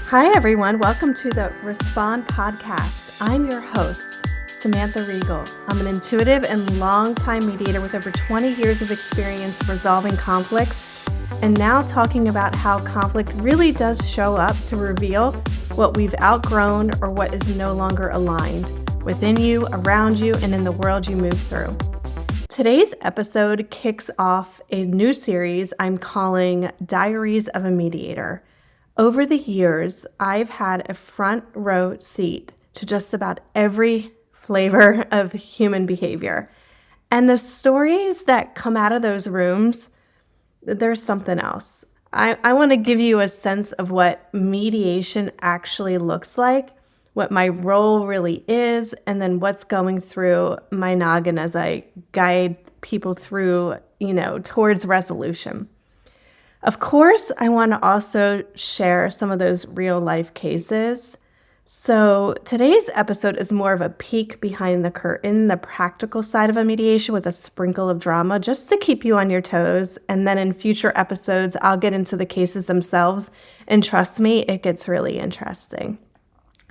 Hi, everyone. Welcome to the Respond podcast. I'm your host, Samantha Reigle. I'm an intuitive and longtime mediator with over 20 years of experience resolving conflicts, and now talking about how conflict really does show up to reveal what we've outgrown or what is no longer aligned within you, around you, and in the world you move through. Today's episode kicks off a new series I'm calling Diaries of a Mediator. Over the years, I've had a front row seat to just about every flavor of human behavior. And the stories that come out of those rooms, there's something else. I want to give you a sense of what mediation actually looks like, what my role really is, and then what's going through my noggin as I guide people through, towards resolution. Of course, I want to also share some of those real life cases. So today's episode is more of a peek behind the curtain, the practical side of a mediation with a sprinkle of drama, just to keep you on your toes. And then in future episodes, I'll get into the cases themselves. And trust me, it gets really interesting.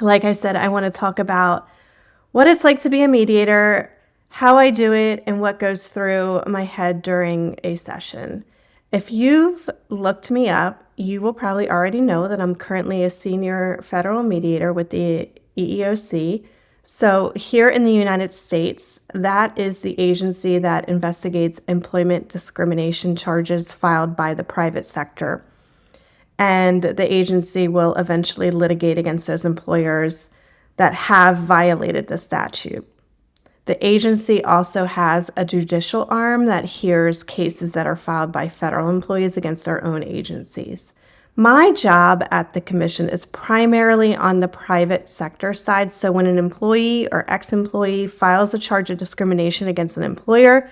Like I said, I want to talk about what it's like to be a mediator, how I do it, and what goes through my head during a session. If you've looked me up, you will probably already know that I'm currently a senior federal mediator with the EEOC. So here in the United States, that is the agency that investigates employment discrimination charges filed by the private sector. And the agency will eventually litigate against those employers that have violated the statute. The agency also has a judicial arm that hears cases that are filed by federal employees against their own agencies. My job at the commission is primarily on the private sector side. So when an employee or ex-employee files a charge of discrimination against an employer,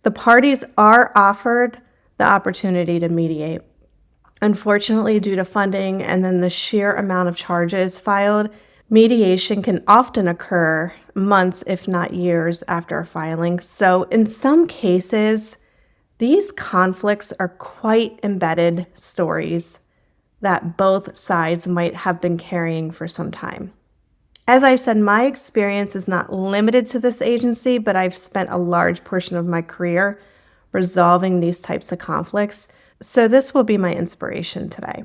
the parties are offered the opportunity to mediate. Unfortunately, due to funding and then the sheer amount of charges filed, mediation can often occur months, if not years, after a filing. So in some cases, these conflicts are quite embedded stories that both sides might have been carrying for some time. As I said, my experience is not limited to this agency, but I've spent a large portion of my career resolving these types of conflicts. So this will be my inspiration today.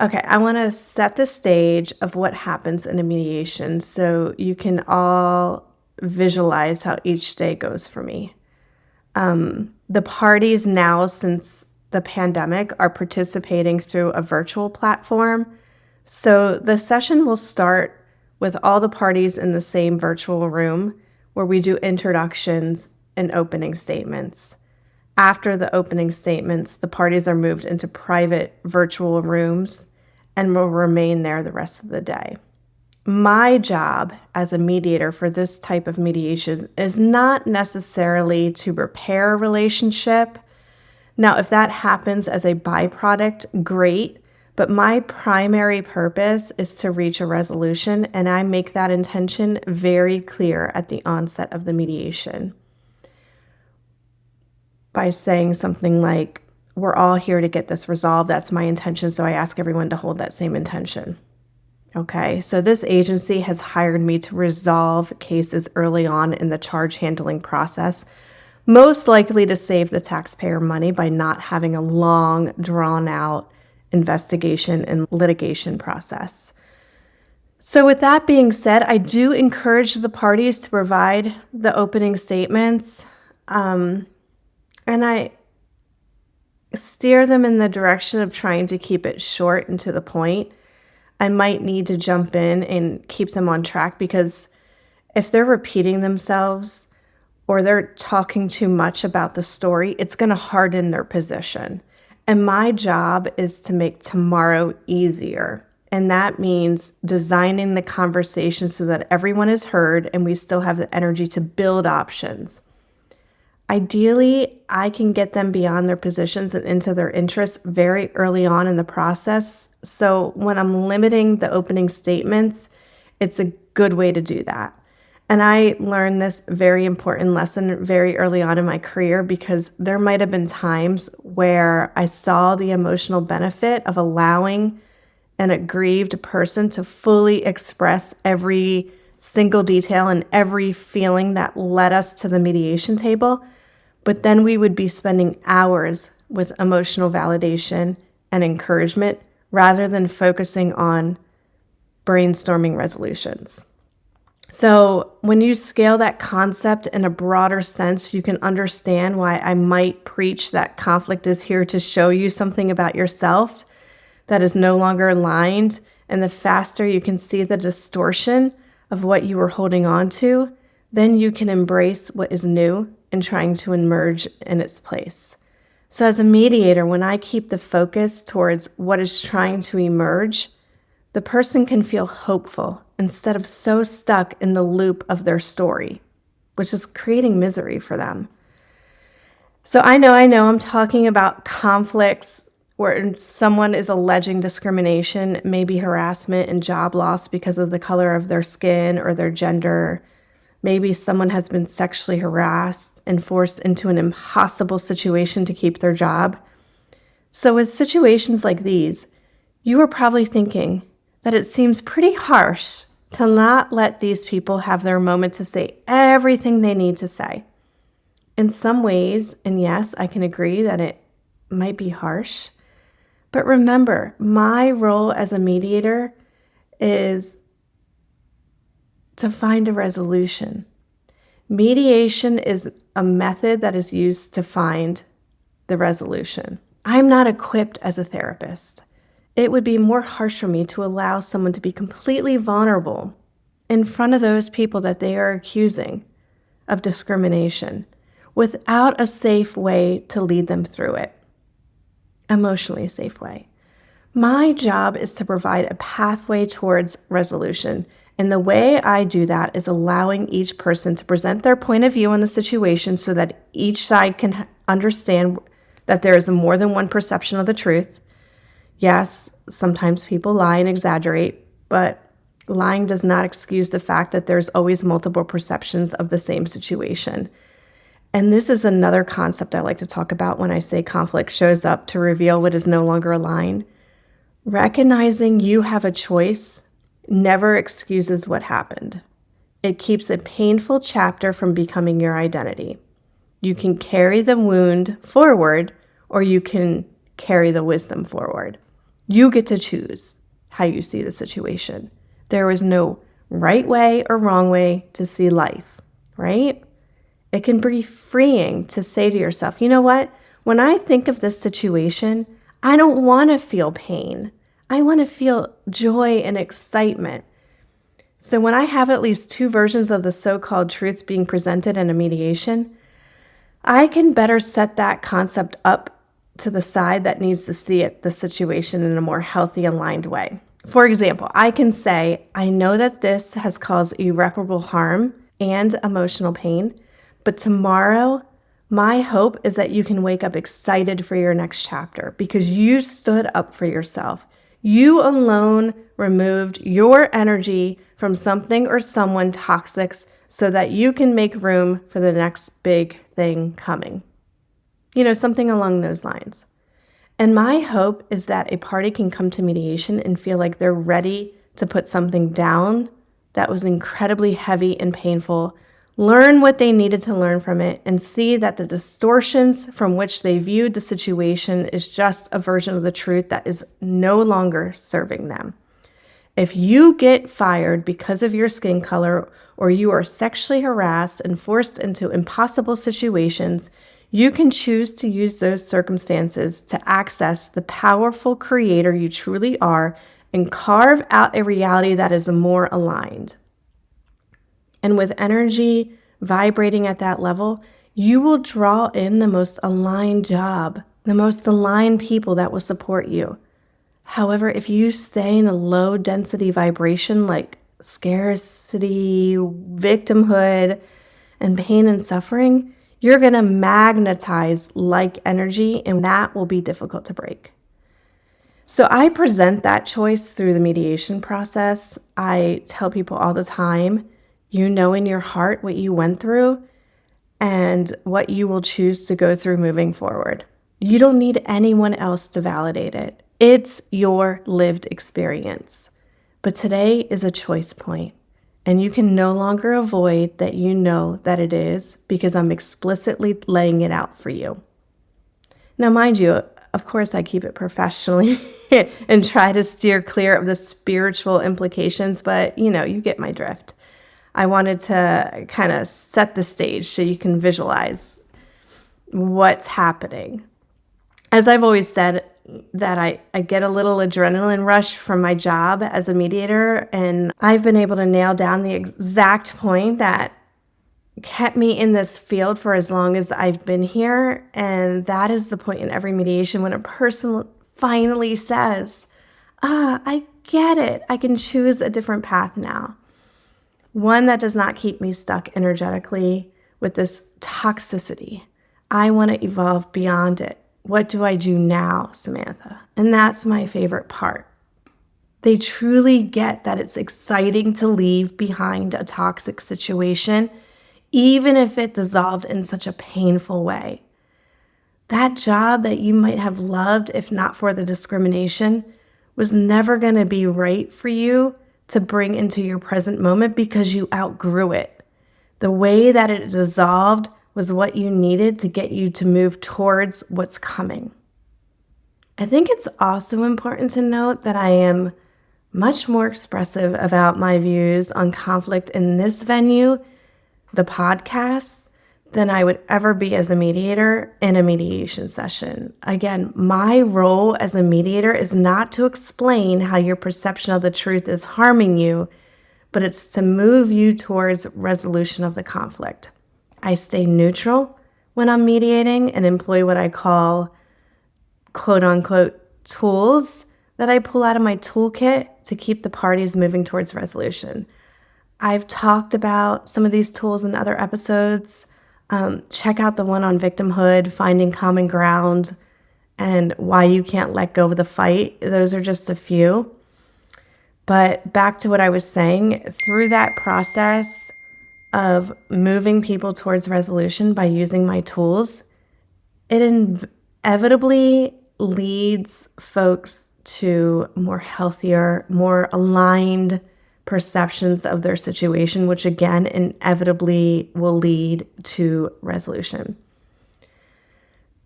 Okay, I want to set the stage of what happens in a mediation so you can all visualize how each day goes for me. The parties now, since the pandemic, are participating through a virtual platform. So the session will start with all the parties in the same virtual room where we do introductions and opening statements. After the opening statements, the parties are moved into private virtual rooms and will remain there the rest of the day. My job as a mediator for this type of mediation is not necessarily to repair a relationship. Now, if that happens as a byproduct, great, but my primary purpose is to reach a resolution, and I make that intention very clear at the onset of the mediation by saying something like, we're all here to get this resolved. That's my intention. So I ask everyone to hold that same intention. Okay. So this agency has hired me to resolve cases early on in the charge handling process, most likely to save the taxpayer money by not having a long, drawn out investigation and litigation process. So with that being said, I do encourage the parties to provide the opening statements. And I steer them in the direction of trying to keep it short and to the point. I might need to jump in and keep them on track because if they're repeating themselves or they're talking too much about the story, it's going to harden their position. And my job is to make tomorrow easier. And that means designing the conversation so that everyone is heard and we still have the energy to build options. Ideally, I can get them beyond their positions and into their interests very early on in the process. So when I'm limiting the opening statements, it's a good way to do that. And I learned this very important lesson very early on in my career because there might have been times where I saw the emotional benefit of allowing an aggrieved person to fully express every single detail and every feeling that led us to the mediation table. But then we would be spending hours with emotional validation and encouragement rather than focusing on brainstorming resolutions. So when you scale that concept in a broader sense, you can understand why I might preach that conflict is here to show you something about yourself that is no longer aligned. And the faster you can see the distortion of what you were holding on to, then you can embrace what is new and trying to emerge in its place. So as a mediator, when I keep the focus towards what is trying to emerge, the person can feel hopeful instead of so stuck in the loop of their story, which is creating misery for them. So I know I'm talking about conflicts where someone is alleging discrimination, maybe harassment and job loss because of the color of their skin or their gender. Maybe someone has been sexually harassed and forced into an impossible situation to keep their job. So with situations like these, you are probably thinking that it seems pretty harsh to not let these people have their moment to say everything they need to say. In some ways, and yes, I can agree that it might be harsh, but remember, my role as a mediator is to find a resolution. Mediation is a method that is used to find the resolution. I'm not equipped as a therapist. It would be more harsh for me to allow someone to be completely vulnerable in front of those people that they are accusing of discrimination without a safe way to lead them through it, emotionally safe way. My job is to provide a pathway towards resolution. And the way I do that is allowing each person to present their point of view on the situation so that each side can understand that there is more than one perception of the truth. Yes, sometimes people lie and exaggerate, but lying does not excuse the fact that there's always multiple perceptions of the same situation. And this is another concept I like to talk about when I say conflict shows up to reveal what is no longer aligned. Recognizing you have a choice never excuses what happened. It keeps a painful chapter from becoming your identity. You can carry the wound forward, or you can carry the wisdom forward. You get to choose how you see the situation. There is no right way or wrong way to see life, right? It can be freeing to say to yourself, you know what? When I think of this situation, I don't want to feel pain. I want to feel joy and excitement. So when I have at least two versions of the so-called truth being presented in a mediation, I can better set that concept up to the side that needs to see the situation in a more healthy, aligned way. For example, I can say, I know that this has caused irreparable harm and emotional pain, but tomorrow, my hope is that you can wake up excited for your next chapter because you stood up for yourself. You alone removed your energy from something or someone toxic so that you can make room for the next big thing coming. Something along those lines. And my hope is that a party can come to mediation and feel like they're ready to put something down that was incredibly heavy and painful, learn what they needed to learn from it, and see that the distortions from which they viewed the situation is just a version of the truth that is no longer serving them. If you get fired because of your skin color, or you are sexually harassed and forced into impossible situations, you can choose to use those circumstances to access the powerful creator you truly are and carve out a reality that is more aligned. And with energy vibrating at that level, you will draw in the most aligned job, the most aligned people that will support you. However, if you stay in a low density vibration like scarcity, victimhood, and pain and suffering, you're going to magnetize like energy, and that will be difficult to break. So I present that choice through the mediation process. I tell people all the time, you know in your heart what you went through and what you will choose to go through moving forward. You don't need anyone else to validate it. It's your lived experience. But today is a choice point, and you can no longer avoid that you know that it is because I'm explicitly laying it out for you. Now, mind you, of course, I keep it professionally and try to steer clear of the spiritual implications, but you get my drift. I wanted to kind of set the stage so you can visualize what's happening. As I've always said, that I get a little adrenaline rush from my job as a mediator, and I've been able to nail down the exact point that kept me in this field for as long as I've been here. And that is the point in every mediation when a person finally says, I get it. I can choose a different path now. One that does not keep me stuck energetically with this toxicity. I want to evolve beyond it. What do I do now, Samantha? And that's my favorite part. They truly get that it's exciting to leave behind a toxic situation, even if it dissolved in such a painful way. That job that you might have loved, if not for the discrimination, was never going to be right for you to bring into your present moment because you outgrew it. The way that it dissolved was what you needed to get you to move towards what's coming. I think it's also important to note that I am much more expressive about my views on conflict in this venue, the podcast, than I would ever be as a mediator in a mediation session. Again, my role as a mediator is not to explain how your perception of the truth is harming you, but it's to move you towards resolution of the conflict. I stay neutral when I'm mediating and employ what I call quote unquote tools that I pull out of my toolkit to keep the parties moving towards resolution. I've talked about some of these tools in other episodes. Check out the one on victimhood, finding common ground, and why you can't let go of the fight. Those are just a few. But back to what I was saying, through that process of moving people towards resolution by using my tools, it inevitably leads folks to more healthier, more aligned perceptions of their situation, which again inevitably will lead to resolution.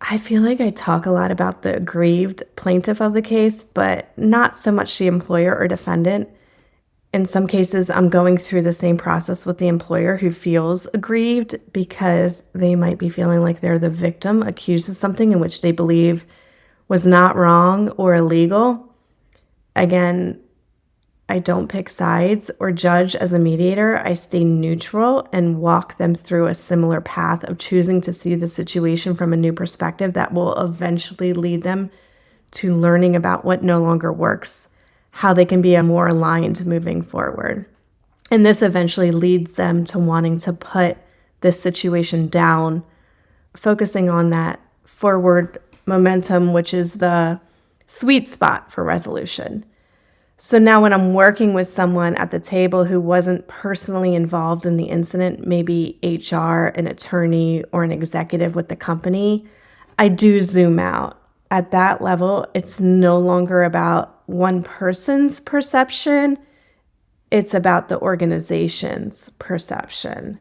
I feel like I talk a lot about the aggrieved plaintiff of the case, but not so much the employer or defendant. In some cases, I'm going through the same process with the employer who feels aggrieved because they might be feeling like they're the victim, accused of something in which they believe was not wrong or illegal. Again, I don't pick sides or judge as a mediator. I stay neutral and walk them through a similar path of choosing to see the situation from a new perspective that will eventually lead them to learning about what no longer works, how they can be more aligned moving forward. And this eventually leads them to wanting to put this situation down, focusing on that forward momentum, which is the sweet spot for resolution. So now when I'm working with someone at the table who wasn't personally involved in the incident, maybe HR, an attorney, or an executive with the company, I do zoom out. At that level, it's no longer about one person's perception. It's about the organization's perception.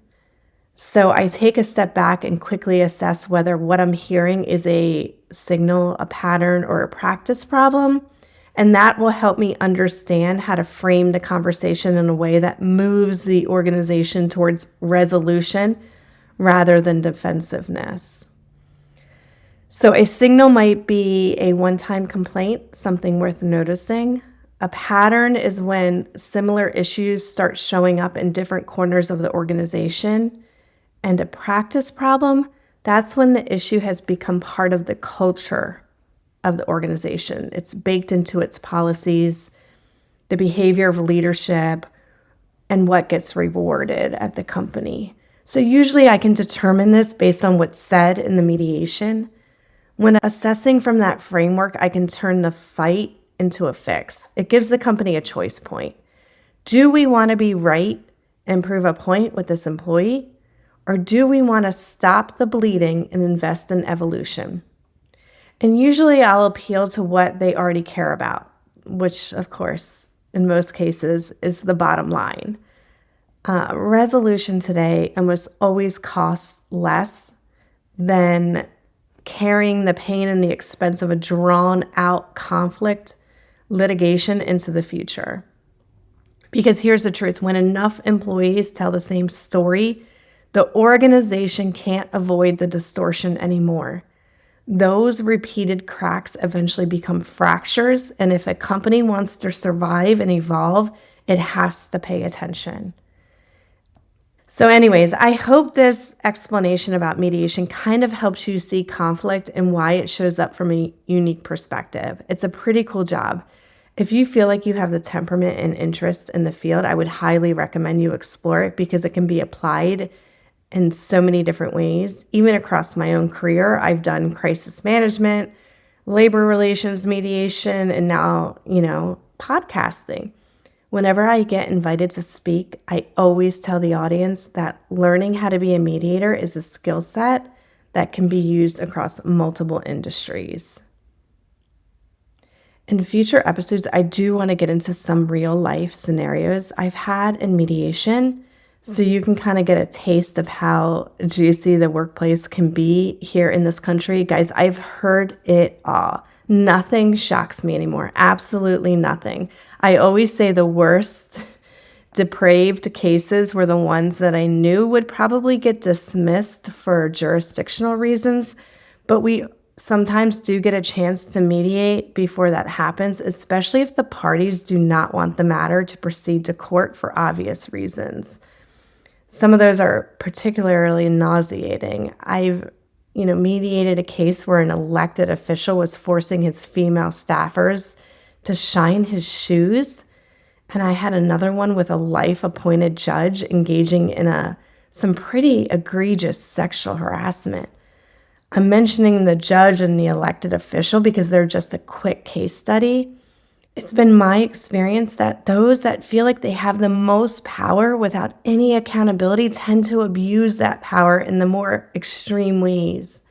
So I take a step back and quickly assess whether what I'm hearing is a signal, a pattern, or a practice problem. And that will help me understand how to frame the conversation in a way that moves the organization towards resolution rather than defensiveness. So a signal might be a one-time complaint, something worth noticing. A pattern is when similar issues start showing up in different corners of the organization. And a practice problem, that's when the issue has become part of the culture of the organization. It's baked into its policies, the behavior of leadership, and what gets rewarded at the company. So usually I can determine this based on what's said in the mediation. When assessing from that framework, I can turn the fight into a fix. It gives the company a choice point. Do we want to be right and prove a point with this employee? Or do we want to stop the bleeding and invest in evolution? And usually I'll appeal to what they already care about, which, of course, in most cases is the bottom line. Resolution today almost always costs less than carrying the pain and the expense of a drawn-out conflict litigation into the future. Because here's the truth, when enough employees tell the same story, the organization can't avoid the distortion anymore. Those repeated cracks eventually become fractures, and if a company wants to survive and evolve, it has to pay attention. So anyways, I hope this explanation about mediation kind of helps you see conflict and why it shows up from a unique perspective. It's a pretty cool job. If you feel like you have the temperament and interest in the field, I would highly recommend you explore it because it can be applied in so many different ways. Even across my own career, I've done crisis management, labor relations mediation, and now, podcasting. Whenever I get invited to speak, I always tell the audience that learning how to be a mediator is a skill set that can be used across multiple industries. In future episodes, I do want to get into some real life scenarios I've had in mediation so you can kind of get a taste of how juicy the workplace can be here in this country. Guys, I've heard it all. Nothing shocks me anymore. Absolutely nothing. I always say the worst depraved cases were the ones that I knew would probably get dismissed for jurisdictional reasons, but we sometimes do get a chance to mediate before that happens, especially if the parties do not want the matter to proceed to court for obvious reasons. Some of those are particularly nauseating. I've mediated a case where an elected official was forcing his female staffers to shine his shoes. And I had another one with a life-appointed judge engaging in some pretty egregious sexual harassment. I'm mentioning the judge and the elected official because they're just a quick case study. It's been my experience that those that feel like they have the most power without any accountability tend to abuse that power in the more extreme ways.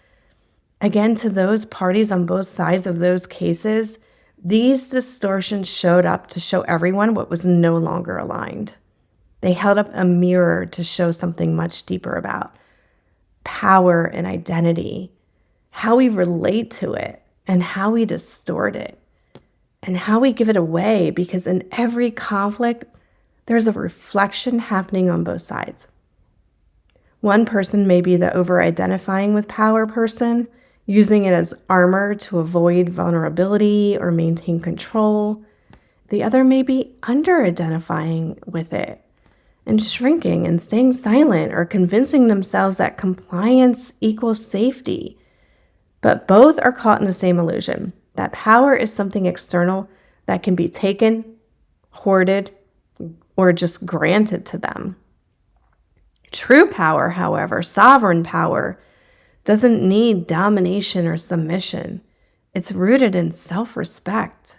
Again, to those parties on both sides of those cases, these distortions showed up to show everyone what was no longer aligned. They held up a mirror to show something much deeper about power and identity, how we relate to it, and how we distort it. And how we give it away, because in every conflict, there's a reflection happening on both sides. One person may be the over-identifying with power person, using it as armor to avoid vulnerability or maintain control. The other may be under-identifying with it and shrinking and staying silent or convincing themselves that compliance equals safety. But both are caught in the same illusion. That power is something external that can be taken, hoarded, or just granted to them. True power, however, sovereign power, doesn't need domination or submission. It's rooted in self-respect,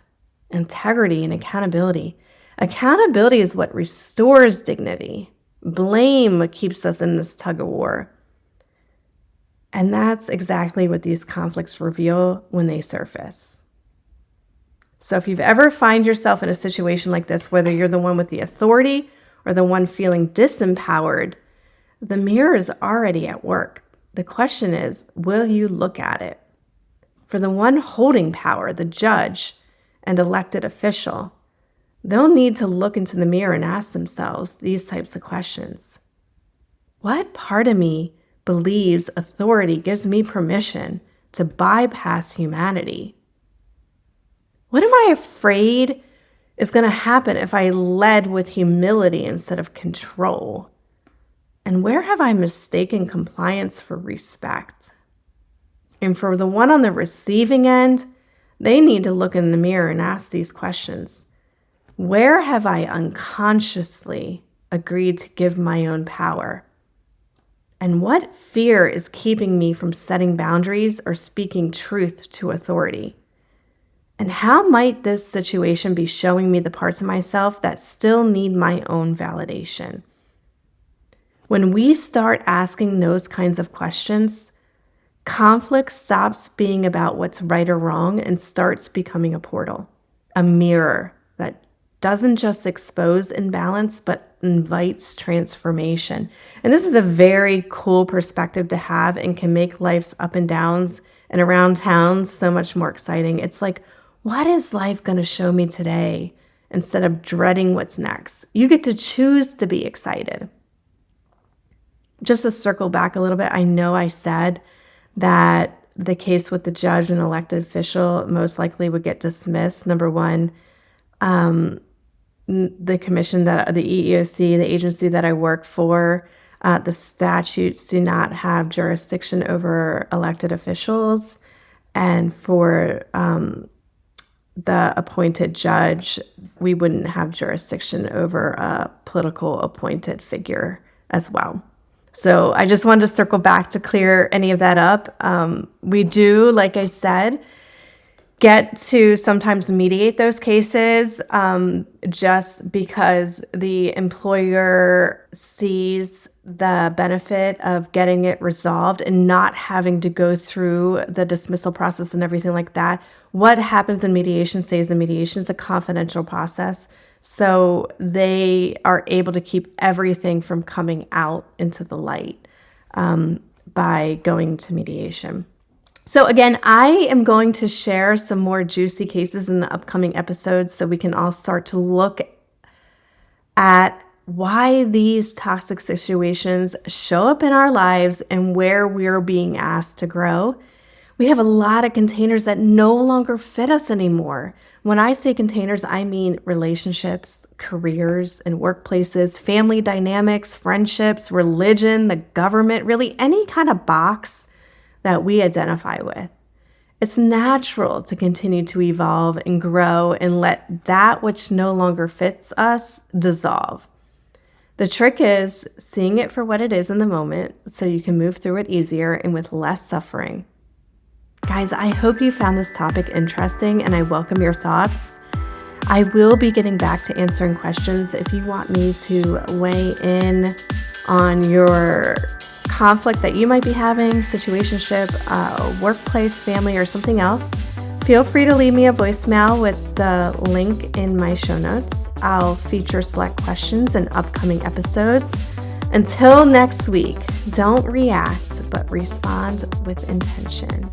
integrity, and accountability. Accountability is what restores dignity. Blame what keeps us in this tug of war. And that's exactly what these conflicts reveal when they surface. So if you've ever find yourself in a situation like this, whether you're the one with the authority or the one feeling disempowered, the mirror is already at work. The question is, will you look at it? For the one holding power, the judge and elected official, they'll need to look into the mirror and ask themselves these types of questions. What part of me believes authority gives me permission to bypass humanity? What am I afraid is going to happen if I led with humility instead of control? And where have I mistaken compliance for respect? And for the one on the receiving end, they need to look in the mirror and ask these questions. Where have I unconsciously agreed to give my own power? And what fear is keeping me from setting boundaries or speaking truth to authority? And how might this situation be showing me the parts of myself that still need my own validation? When we start asking those kinds of questions, conflict stops being about what's right or wrong and starts becoming a portal, a mirror that doesn't just expose imbalance, but invites transformation. And this is a very cool perspective to have and can make life's up and downs and around town so much more exciting. It's like, what is life going to show me today instead of dreading what's next? You get to choose to be excited. Just to circle back a little bit, I know I said that the case with the judge and elected official most likely would get dismissed. Number one, the commission that the EEOC, the agency that I work for, the statutes do not have jurisdiction over elected officials. And for the appointed judge, we wouldn't have jurisdiction over a political appointed figure as well. So I just wanted to circle back to clear any of that up. We do, like I said, get to sometimes mediate those cases just because the employer sees the benefit of getting it resolved and not having to go through the dismissal process and everything like that. What happens in mediation stays in mediation. It's a confidential process. So they are able to keep everything from coming out into the light by going to mediation. So again, I am going to share some more juicy cases in the upcoming episodes so we can all start to look at why these toxic situations show up in our lives and where we're being asked to grow. We have a lot of containers that no longer fit us anymore. When I say containers, I mean relationships, careers and workplaces, family dynamics, friendships, religion, the government, really any kind of box that we identify with. It's natural to continue to evolve and grow and let that which no longer fits us dissolve. The trick is seeing it for what it is in the moment so you can move through it easier and with less suffering. Guys, I hope you found this topic interesting and I welcome your thoughts. I will be getting back to answering questions. If you want me to weigh in on your conflict that you might be having, situationship, workplace, family, or something else, feel free to leave me a voicemail with the link in my show notes. I'll feature select questions in upcoming episodes. Until next week, don't react, but respond with intention.